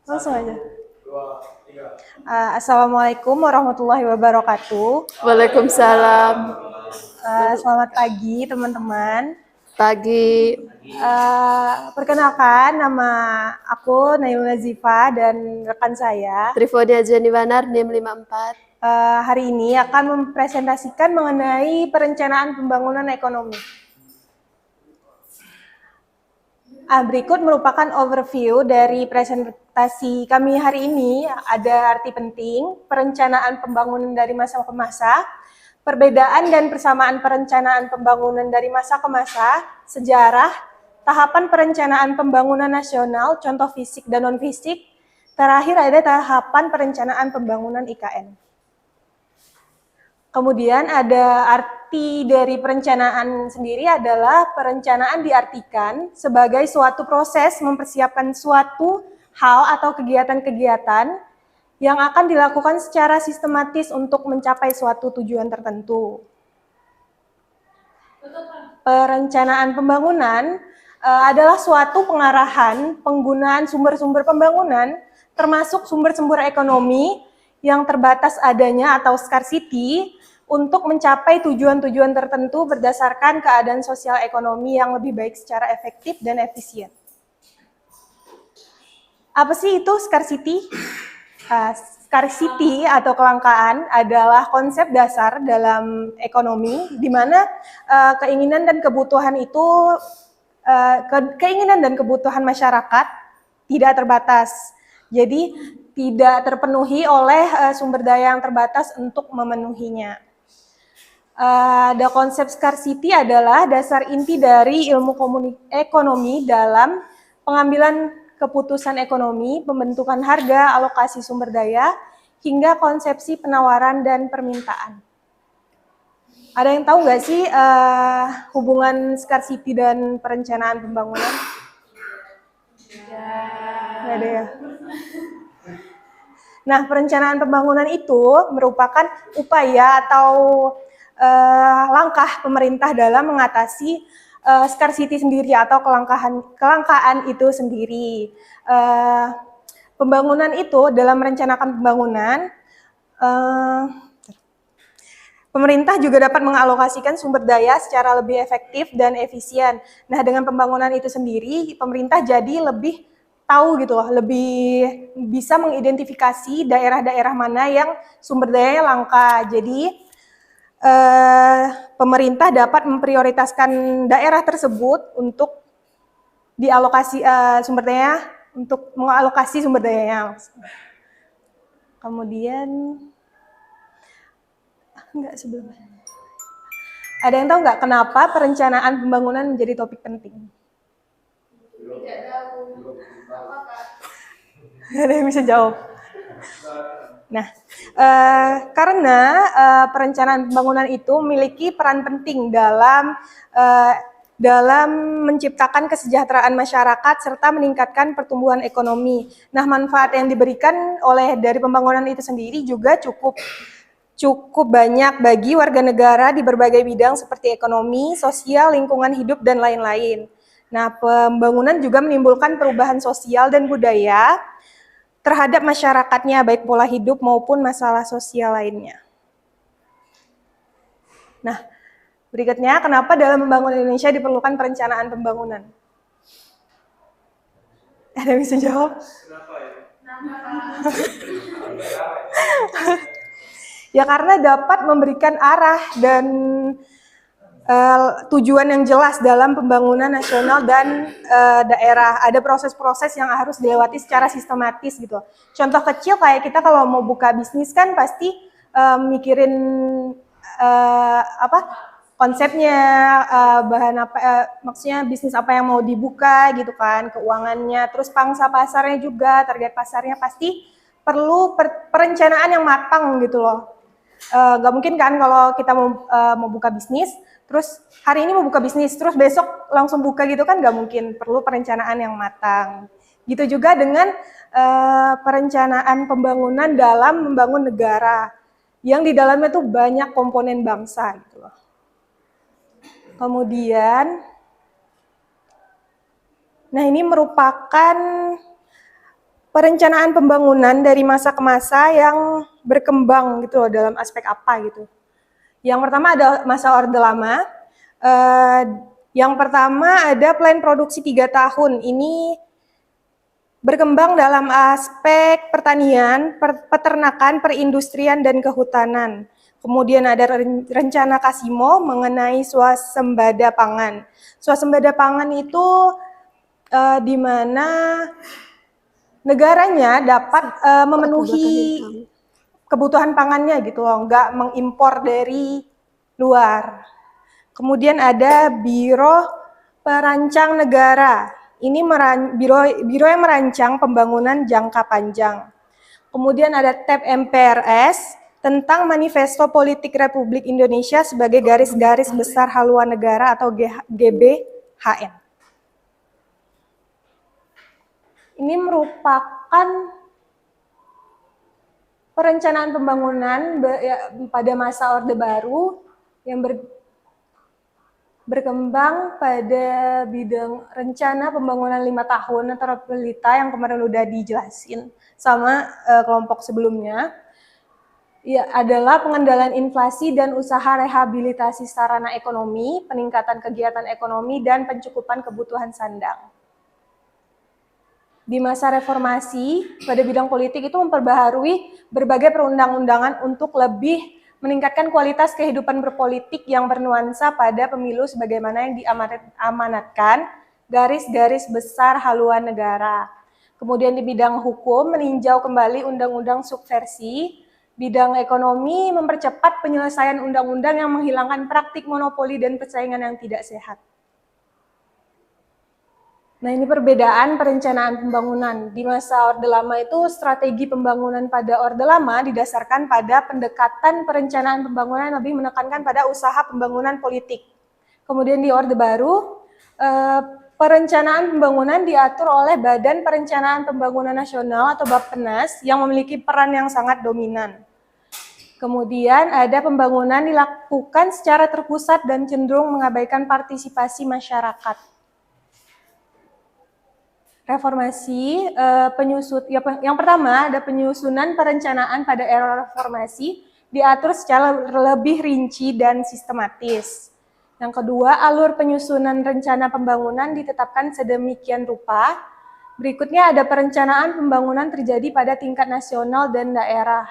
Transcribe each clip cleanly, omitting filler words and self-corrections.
Langsung aja. Assalamualaikum warahmatullahi wabarakatuh. Waalaikumsalam. Selamat pagi teman-teman. Pagi. Perkenalkan, nama aku Naila Ziva dan rekan saya. Trifodia Jeniwanar, NIM 54. Hari ini akan mempresentasikan mengenai perencanaan pembangunan ekonomi. Berikut merupakan overview dari presentasi kami hari ini. Ada arti penting, perencanaan pembangunan dari masa ke masa, perbedaan dan persamaan perencanaan pembangunan dari masa ke masa, sejarah, tahapan perencanaan pembangunan nasional, contoh fisik dan non-fisik, terakhir ada tahapan perencanaan pembangunan IKN. Kemudian ada arti dari perencanaan sendiri adalah perencanaan diartikan sebagai suatu proses mempersiapkan suatu hal atau kegiatan-kegiatan yang akan dilakukan secara sistematis untuk mencapai suatu tujuan tertentu. Perencanaan pembangunan adalah suatu pengarahan penggunaan sumber-sumber pembangunan termasuk sumber-sumber ekonomi yang terbatas adanya atau scarcity untuk mencapai tujuan-tujuan tertentu berdasarkan keadaan sosial ekonomi yang lebih baik secara efektif dan efisien. Apa sih itu scarcity? Scarcity atau kelangkaan adalah konsep dasar dalam ekonomi di mana keinginan dan kebutuhan itu keinginan dan kebutuhan masyarakat tidak terbatas. Jadi tidak terpenuhi oleh sumber daya yang terbatas untuk memenuhinya. Ada konsep scarcity adalah dasar inti dari ilmu ekonomi dalam pengambilan keputusan ekonomi, pembentukan harga, alokasi sumber daya, hingga konsepsi penawaran dan permintaan. Ada yang tahu nggak sih hubungan scarcity dan perencanaan pembangunan? Nggak ada ya? Nah, perencanaan pembangunan itu merupakan upaya atau langkah pemerintah dalam mengatasi scarcity sendiri atau kelangkaan itu sendiri. Pembangunan itu dalam merencanakan pembangunan, pemerintah juga dapat mengalokasikan sumber daya secara lebih efektif dan efisien. Nah, dengan pembangunan itu sendiri, pemerintah jadi lebih tahu gitu loh, lebih bisa mengidentifikasi daerah-daerah mana yang sumber dayanya langka. Jadi pemerintah dapat memprioritaskan daerah tersebut untuk dialokasi sumber daya, untuk mengalokasi sumber dayanya. Kemudian enggak sebelumnya. Ada yang tahu nggak kenapa perencanaan pembangunan menjadi topik penting? Tidak tahu. Ada yang bisa jawab? Nah, karena perencanaan pembangunan itu memiliki peran penting dalam menciptakan kesejahteraan masyarakat serta meningkatkan pertumbuhan ekonomi. Nah, manfaat yang diberikan dari pembangunan itu sendiri juga cukup banyak bagi warga negara di berbagai bidang seperti ekonomi, sosial, lingkungan hidup, dan lain-lain. Nah, pembangunan juga menimbulkan perubahan sosial dan budaya terhadap masyarakatnya, baik pola hidup maupun masalah sosial lainnya. Nah, berikutnya, kenapa dalam membangun Indonesia diperlukan perencanaan pembangunan? Ada yang bisa jawab? Kenapa ya? Ya karena dapat memberikan arah dan tujuan yang jelas dalam pembangunan nasional dan daerah. Ada proses-proses yang harus dilewati secara sistematis gitu. Contoh kecil kayak kita kalau mau buka bisnis kan pasti mikirin konsepnya, bahan apa, maksudnya bisnis apa yang mau dibuka gitu kan, keuangannya, terus pangsa pasarnya juga, target pasarnya pasti perlu perencanaan yang matang gitu loh. Gak mungkin kan kalau kita mau buka bisnis, terus hari ini mau buka bisnis, terus besok langsung buka gitu kan gak mungkin, perlu perencanaan yang matang. Gitu juga dengan perencanaan pembangunan dalam membangun negara, yang di dalamnya tuh banyak komponen bangsa gitu loh. Kemudian, nah ini merupakan perencanaan pembangunan dari masa ke masa yang berkembang gitu loh, dalam aspek apa gitu. Yang pertama ada masa Orde Lama. Yang pertama ada plan produksi 3 tahun. Ini berkembang dalam aspek pertanian, peternakan, perindustrian, dan kehutanan. Kemudian ada rencana Kasimo mengenai swasembada pangan. Swasembada pangan itu di mana negaranya dapat memenuhi kebutuhan pangannya gitu loh, nggak mengimpor dari luar. Kemudian ada Biro Perancang Negara. Ini biro yang merancang pembangunan jangka panjang. Kemudian ada tab MPRS tentang Manifesto Politik Republik Indonesia sebagai garis-garis besar haluan negara atau GBHN. Ini merupakan perencanaan pembangunan pada masa Orde Baru yang berkembang pada bidang rencana pembangunan 5 tahun atau RPLITA yang kemarin udah dijelasin sama kelompok sebelumnya. Ya, adalah pengendalian inflasi dan usaha rehabilitasi sarana ekonomi, peningkatan kegiatan ekonomi, dan pencukupan kebutuhan sandang. Di masa reformasi, pada bidang politik itu memperbaharui berbagai perundang-undangan untuk lebih meningkatkan kualitas kehidupan berpolitik yang bernuansa pada pemilu sebagaimana yang diamanatkan garis-garis besar haluan negara. Kemudian di bidang hukum, meninjau kembali undang-undang subversi. Bidang ekonomi, mempercepat penyelesaian undang-undang yang menghilangkan praktik monopoli dan persaingan yang tidak sehat. Nah, ini perbedaan perencanaan pembangunan. Di masa Orde Lama itu strategi pembangunan pada Orde Lama didasarkan pada pendekatan perencanaan pembangunan yang lebih menekankan pada usaha pembangunan politik. Kemudian di Orde Baru, perencanaan pembangunan diatur oleh Badan Perencanaan Pembangunan Nasional atau Bappenas yang memiliki peran yang sangat dominan. Kemudian ada pembangunan dilakukan secara terpusat dan cenderung mengabaikan partisipasi masyarakat. Reformasi, yang pertama ada penyusunan perencanaan pada era reformasi diatur secara lebih rinci dan sistematis. Yang kedua, alur penyusunan rencana pembangunan ditetapkan sedemikian rupa. Berikutnya ada perencanaan pembangunan terjadi pada tingkat nasional dan daerah.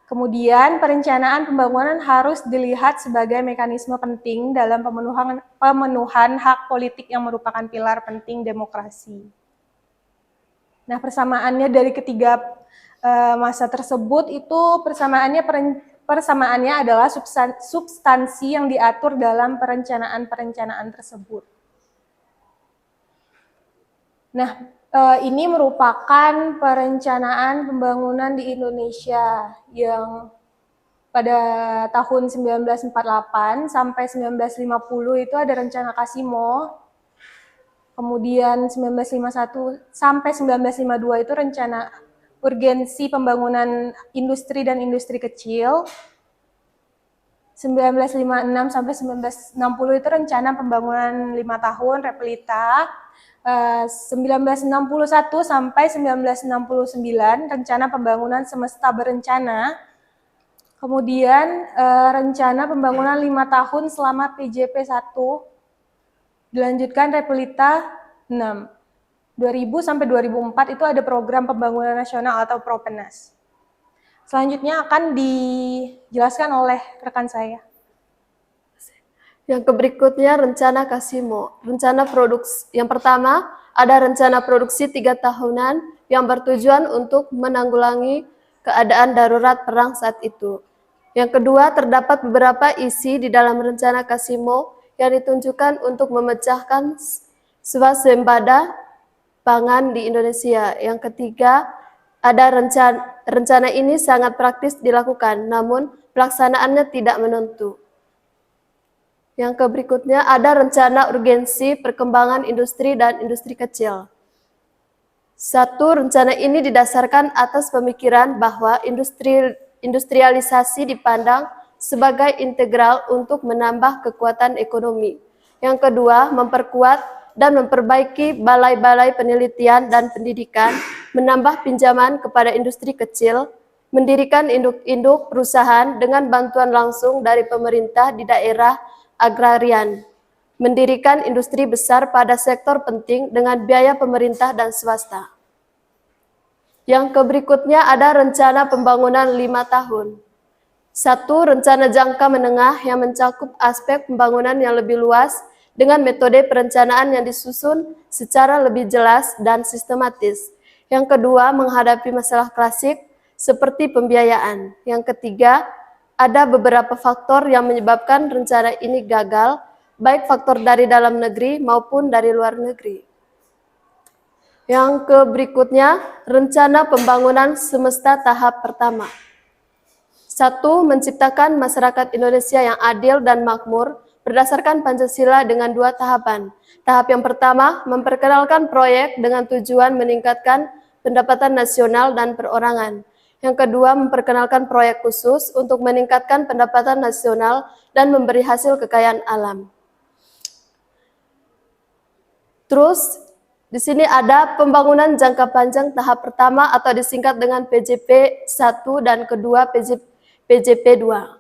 Kemudian perencanaan pembangunan harus dilihat sebagai mekanisme penting dalam pemenuhan hak politik yang merupakan pilar penting demokrasi. Nah, persamaannya dari ketiga masa tersebut itu persamaannya adalah substansi yang diatur dalam perencanaan tersebut. Nah, ini merupakan perencanaan pembangunan di Indonesia yang pada tahun 1948 sampai 1950 itu ada rencana Kasimo. Kemudian 1951 sampai 1952 itu rencana urgensi pembangunan industri dan industri kecil. 1956 sampai 1960 itu rencana pembangunan 5 tahun RPLITA. 1961 sampai 1969 rencana pembangunan semesta berencana. Kemudian rencana pembangunan 5 tahun selama PJP 1 dilanjutkan RPLITA 6. 2000 sampai 2004 itu ada program pembangunan nasional atau Propenas. Selanjutnya akan dijelaskan oleh rekan saya. Yang berikutnya rencana Kasimo. Rencana produksi. Yang pertama ada rencana produksi 3 tahunan yang bertujuan untuk menanggulangi keadaan darurat perang saat itu. Yang kedua terdapat beberapa isi di dalam rencana Kasimo yang ditunjukkan untuk memecahkan swasembada pangan di Indonesia. Yang ketiga ada rencana ini sangat praktis dilakukan, namun pelaksanaannya tidak menentu. Yang berikutnya ada rencana urgensi perkembangan industri dan industri kecil. 1. Rencana ini didasarkan atas pemikiran bahwa industrialisasi dipandang sebagai integral untuk menambah kekuatan ekonomi. Yang kedua, memperkuat dan memperbaiki balai-balai penelitian dan pendidikan, menambah pinjaman kepada industri kecil, mendirikan induk-induk perusahaan dengan bantuan langsung dari pemerintah di daerah agrarian, mendirikan industri besar pada sektor penting dengan biaya pemerintah dan swasta. Yang berikutnya ada rencana pembangunan 5 tahun. 1. Rencana jangka menengah yang mencakup aspek pembangunan yang lebih luas dengan metode perencanaan yang disusun secara lebih jelas dan sistematis. Yang kedua, menghadapi masalah klasik seperti pembiayaan. Yang ketiga, ada beberapa faktor yang menyebabkan rencana ini gagal, baik faktor dari dalam negeri maupun dari luar negeri. Yang berikutnya, rencana pembangunan semesta tahap pertama. 1. Menciptakan masyarakat Indonesia yang adil dan makmur berdasarkan Pancasila dengan 2 tahapan. Tahap yang pertama, memperkenalkan proyek dengan tujuan meningkatkan pendapatan nasional dan perorangan. Yang kedua, memperkenalkan proyek khusus untuk meningkatkan pendapatan nasional dan memberi hasil kekayaan alam. Terus, di sini ada pembangunan jangka panjang tahap pertama atau disingkat dengan PJP 1 dan kedua PJP 2.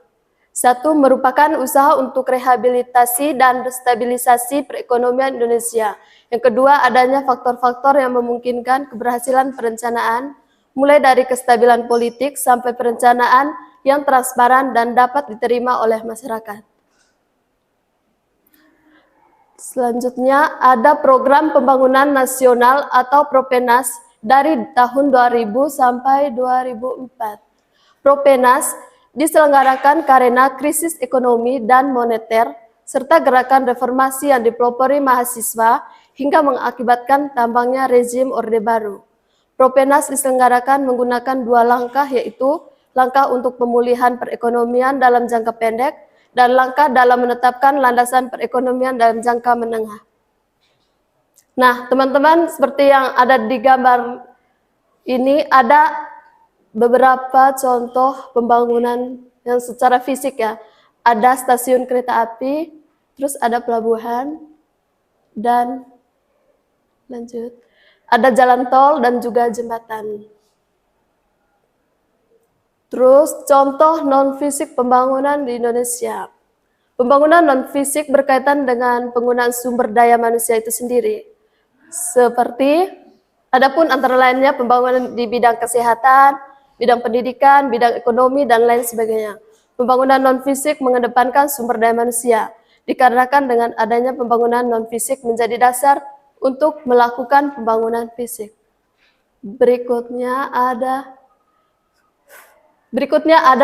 1. Merupakan usaha untuk rehabilitasi dan stabilisasi perekonomian Indonesia. Yang kedua, adanya faktor-faktor yang memungkinkan keberhasilan perencanaan, mulai dari kestabilan politik sampai perencanaan yang transparan dan dapat diterima oleh masyarakat. Selanjutnya ada program pembangunan nasional atau Propenas dari tahun 2000 sampai 2004. Propenas diselenggarakan karena krisis ekonomi dan moneter serta gerakan reformasi yang dipelopori mahasiswa hingga mengakibatkan tambangnya rezim Orde Baru. Propenas diselenggarakan menggunakan 2 langkah, yaitu langkah untuk pemulihan perekonomian dalam jangka pendek dan langkah dalam menetapkan landasan perekonomian dalam jangka menengah. Nah, teman-teman, seperti yang ada di gambar ini, ada beberapa contoh pembangunan yang secara fisik ya. Ada stasiun kereta api, terus ada pelabuhan, dan lanjut. Ada jalan tol dan juga jembatan. Terus contoh non-fisik pembangunan di Indonesia. Pembangunan non-fisik berkaitan dengan penggunaan sumber daya manusia itu sendiri. Seperti, adapun antara lainnya pembangunan di bidang kesehatan, bidang pendidikan, bidang ekonomi, dan lain sebagainya. Pembangunan non-fisik mengedepankan sumber daya manusia, dikarenakan dengan adanya pembangunan non-fisik menjadi dasar untuk melakukan pembangunan fisik. Berikutnya ada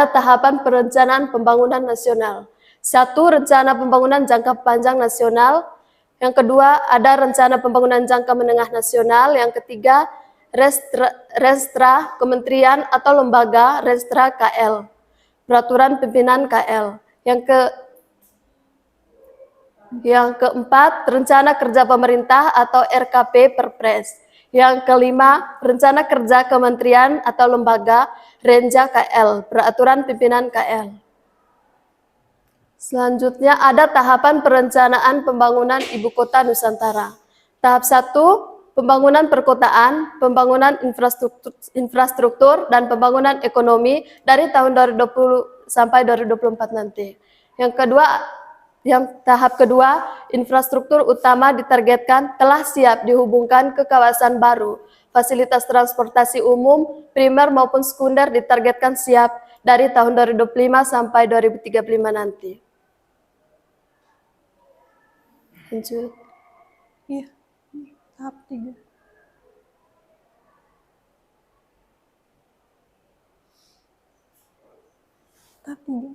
tahapan perencanaan pembangunan nasional. 1. Rencana pembangunan jangka panjang nasional. Yang kedua, ada rencana pembangunan jangka menengah nasional. Yang ketiga, Restra Kementerian atau Lembaga Restra KL. Peraturan Pimpinan KL. Yang keempat, Rencana Kerja Pemerintah atau RKP Perpres. Yang kelima, Rencana Kerja Kementerian atau Lembaga Renja KL, Peraturan Pimpinan KL. Selanjutnya ada tahapan perencanaan pembangunan Ibu Kota Nusantara. Tahap 1, pembangunan perkotaan, pembangunan infrastruktur, dan pembangunan ekonomi dari tahun 2020 sampai 2024 nanti. Tahap kedua, infrastruktur utama ditargetkan telah siap dihubungkan ke kawasan baru. Fasilitas transportasi umum, primer maupun sekunder ditargetkan siap dari tahun 2025 sampai 2035 nanti. Lanjut. Iya, tahap 3. Tahap 3.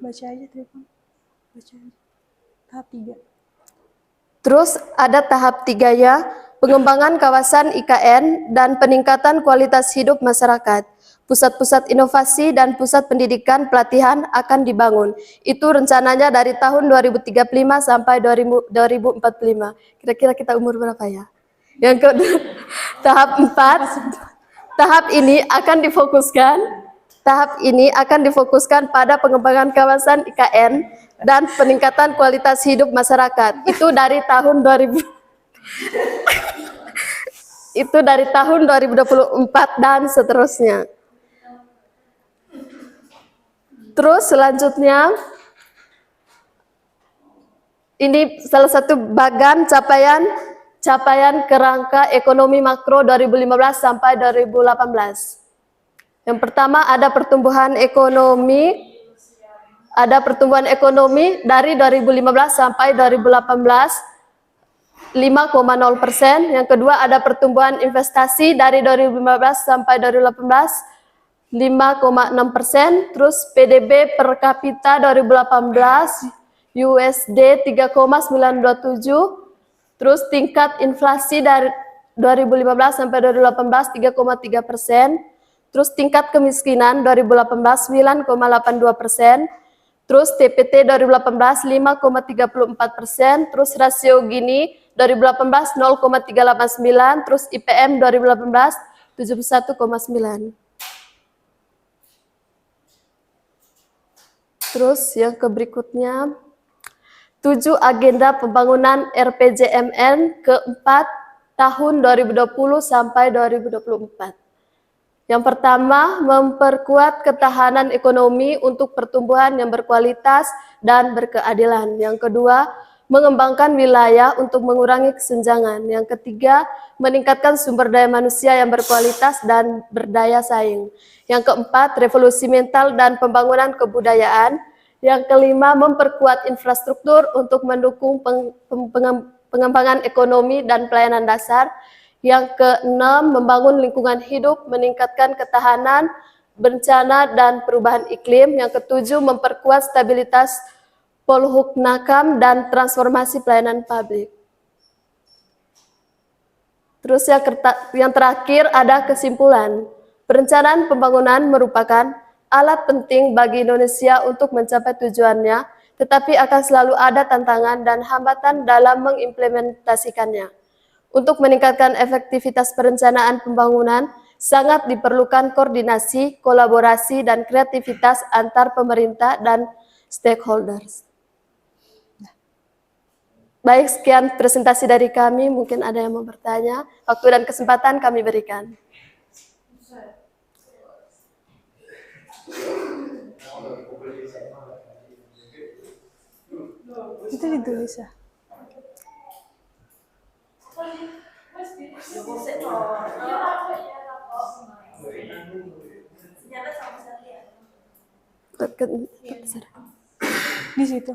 Baca aja, Tripon. Baca aja. Tahap 3. Terus ada tahap 3-nya, pengembangan kawasan IKN dan peningkatan kualitas hidup masyarakat. Pusat-pusat inovasi dan pusat pendidikan pelatihan akan dibangun. Itu rencananya dari tahun 2035 sampai 2045. Kira-kira kita umur berapa ya? Yang kedua, tahap Tahap ini akan difokuskan pada pengembangan kawasan IKN dan peningkatan kualitas hidup masyarakat. Itu dari tahun 2024 dan seterusnya. Terus selanjutnya, ini salah satu bagan capaian kerangka ekonomi makro 2015 sampai 2018. Yang pertama ada pertumbuhan ekonomi dari 2015 sampai 2018 5,0%. Yang kedua ada pertumbuhan investasi dari 2015 sampai 2018 5,6%. Terus PDB per kapita 2018 USD 3,927. Terus tingkat inflasi dari 2015 sampai 2018 3,3%. Terus tingkat kemiskinan 2018 9,82%. Terus TPT 2018 5,34%. Terus rasio Gini 2018 0,389. Terus IPM 2018 71,9. Terus yang berikutnya 7 agenda pembangunan RPJMN keempat tahun 2020 sampai 2024. Yang pertama, memperkuat ketahanan ekonomi untuk pertumbuhan yang berkualitas dan berkeadilan. Yang kedua, mengembangkan wilayah untuk mengurangi kesenjangan. Yang ketiga, meningkatkan sumber daya manusia yang berkualitas dan berdaya saing. Yang keempat, revolusi mental dan pembangunan kebudayaan. Yang kelima, memperkuat infrastruktur untuk mendukung pengembangan ekonomi dan pelayanan dasar. Yang keenam, membangun lingkungan hidup, meningkatkan ketahanan bencana dan perubahan iklim. Yang ketujuh, memperkuat stabilitas Polhuknakam dan transformasi pelayanan publik. Terus yang terakhir ada kesimpulan. Perencanaan pembangunan merupakan alat penting bagi Indonesia untuk mencapai tujuannya, tetapi akan selalu ada tantangan dan hambatan dalam mengimplementasikannya. Untuk meningkatkan efektivitas perencanaan pembangunan, sangat diperlukan koordinasi, kolaborasi, dan kreativitas antar pemerintah dan stakeholders. Baik, sekian presentasi dari kami. Mungkin ada yang mau bertanya. Waktu dan kesempatan kami berikan. Itu ditulis ya. Di situ.